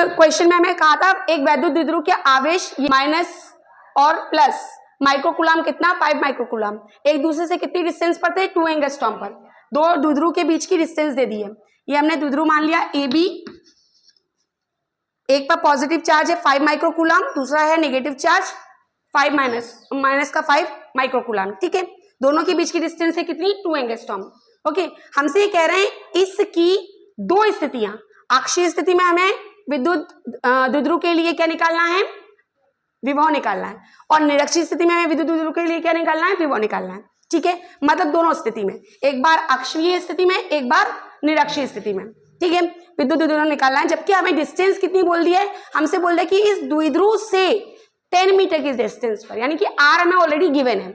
Question में हमें कहा था एक वैद्युत द्विध्रुव के आवेश माइनस और प्लस माइक्रोकूलम कितना 5 माइक्रोकूलम, एक दूसरे से कितनी डिस्टेंस पर थे 2 एंगस्ट्रॉम पर। दो द्विध्रुव के बीच की डिस्टेंस दे दी है। ये हमने द्विध्रुव मान लिया ए बी, एक पर पॉजिटिव चार्ज है 5 माइक्रोकूलम, दूसरा है नेगेटिव चार्ज 5 माइनस का 5 माइक्रोकूलम। ठीक है, दोनों के बीच की डिस्टेंस है कितनी 2 एंगस्ट्रॉम। ओके, हमसे ये कह रहे हैं इसकी दो स्थितियां, अक्षीय स्थिति में हमें विद्युत द्विध्रुव के लिए क्या निकालना है विभव निकालना है, और निरक्षीय स्थिति में हमें विद्युत द्विध्रुव के लिए क्या निकालना है विभव निकालना है। ठीक है, मतलब दोनों स्थिति में, एक बार अक्षीय स्थिति में एक बार निरक्षीय स्थिति में। ठीक है, विद्युत द्विध्रुव निकालना है, जबकि हमें डिस्टेंस कितनी बोल दी है, हमसे बोल दिया कि इस द्विध्रुव से 10 मीटर की डिस्टेंस पर, यानी कि आर हमें ऑलरेडी गिवन है।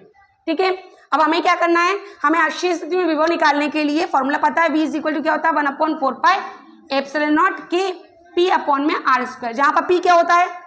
ठीक है, अब हमें क्या करना है, हमें अक्षीय स्थिति में विभव निकालने के लिए फॉर्मूला पता है, v इज इक्वल टू क्या होता है 1/4 पाई एप्सिलॉन नॉट के पी अपॉन में आर स्क्वायर, जहां पर पी क्या होता है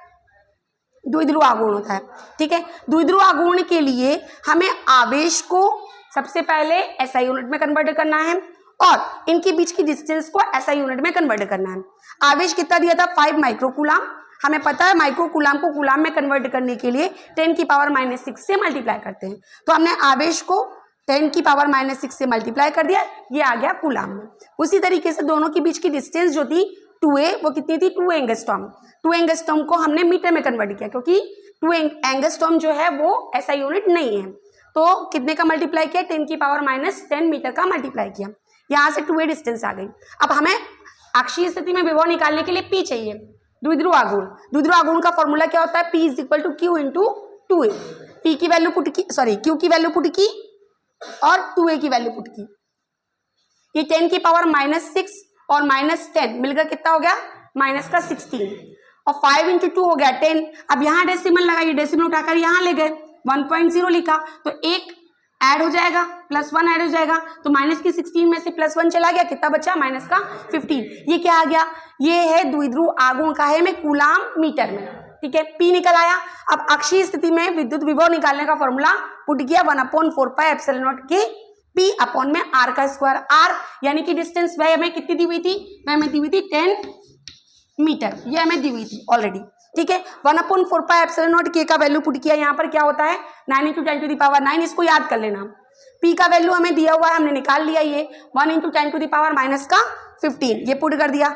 द्विध्रुव आघूर्ण होता है। ठीक है, द्विध्रुव आघूर्ण के लिए हमें आवेश को सबसे पहले एसआई यूनिट में कन्वर्ट करना है और इनके बीच की डिस्टेंस को एसआई यूनिट में कन्वर्ट करना है। आवेश कितना दिया था 5 माइक्रोकूलम, हमें पता है माइक्रोकूलम को कूलम में कन्वर्ट करने के लिए 10 की पावर -6 से मल्टीप्लाई करते हैं, तो हमने आवेश को 10 की पावर -6 से मल्टीप्लाई कर दिया, ये आ गया कूलम में। उसी तरीके से दोनों के बीच की डिस्टेंस जो थी 2a वो कितनी थी 2 एंगस्ट्रॉम। 2 एंगस्ट्रॉम को हमने मीटर में कन्वर्ट किया, क्योंकि 2 एंगस्ट्रॉम जो है वो ऐसा यूनिट नहीं है, तो कितने का मल्टीप्लाई किया 10 की पावर -10 मीटर का मल्टीप्लाई किया, यहाँ से 2a डिस्टेंस आ गई। अब हमें अक्षीय स्थिति में विभव निकालने के लिए p चाहिए, द्विध्रुव आघूर्ण। द्विध्रुव आघूर्ण का फॉर्मूला क्या होता है, p is equal to q into 2a। p की वैल्यू पुट की, सॉरी q की वैल्यू पुट की और 2a की वैल्यू पुट की। ये 10 की पावर -6 और -10 मिलकर कितना हो गया -16, और 5 इंटू 2 हो गया 10। अब यहाँ डेसिमल लगाइए, डेसिमल उठाकर यहाँ ले गए 1.0 लिखा, तो एक ऐड हो जाएगा +1 ऐड हो जाएगा, तो -16 में से +1 चला गया, कितना बचा -15। ये क्या आ गया, ये है द्विध्रुव आघूर्ण का है में कूलम मीटर में। ठीक है, P निकल आया। अब अक्षीय स्थिति में विद्युत विभव निकालने का फॉर्मूला पुट किया 1/4 पाई एप्सिलॉन नॉट के P अपॉन में R का स्क्वायर, R यानी कि डिस्टेंस वह हमें कितनी दी हुई थी, वह हमें दी हुई थी 10 मीटर, ये हमें दी हुई थी ऑलरेडी। ठीक है, 1/4 पाई एप्सिलॉन नॉट के का वैल्यू पुट किया, यहाँ पर क्या होता है 9 × 10⁻⁹, इसको याद कर लेना। P का वैल्यू हमें दिया हुआ है, हमने निकाल लिया, ये 1 × 10⁻⁻15 ये पुट कर दिया।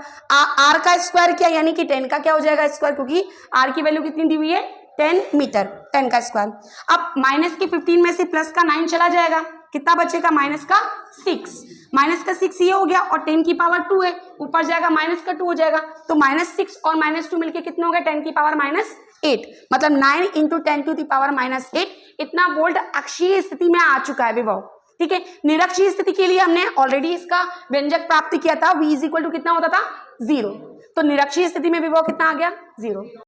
R का स्क्वायर किया, यानी कि 10 का क्या हो जाएगा स्क्वायर, क्योंकि R की वैल्यू कितनी दी हुई है 10 मीटर, 10 का स्क्वायर। अब माइनस के 15 में से प्लस का 9 चला जाएगा, कितना बचेगा -6 ये हो गया, और 10 की पावर 2 है, ऊपर जाएगा -2 हो जाएगा, तो -6 और -2 मिलके कितना हो गया 10 की पावर -8, मतलब 9 × 10⁻⁸ इतना वोल्ट अक्षीय स्थिति में आ चुका है विभव। ठीक है, निरक्षीय स्थिति के लिए हमने ऑलरेडी इसका व्यंजक प्राप्त किया था, v इज इक्वल टू कितना होता था 0, तो निरक्षीय स्थिति में विभव कितना आ गया 0।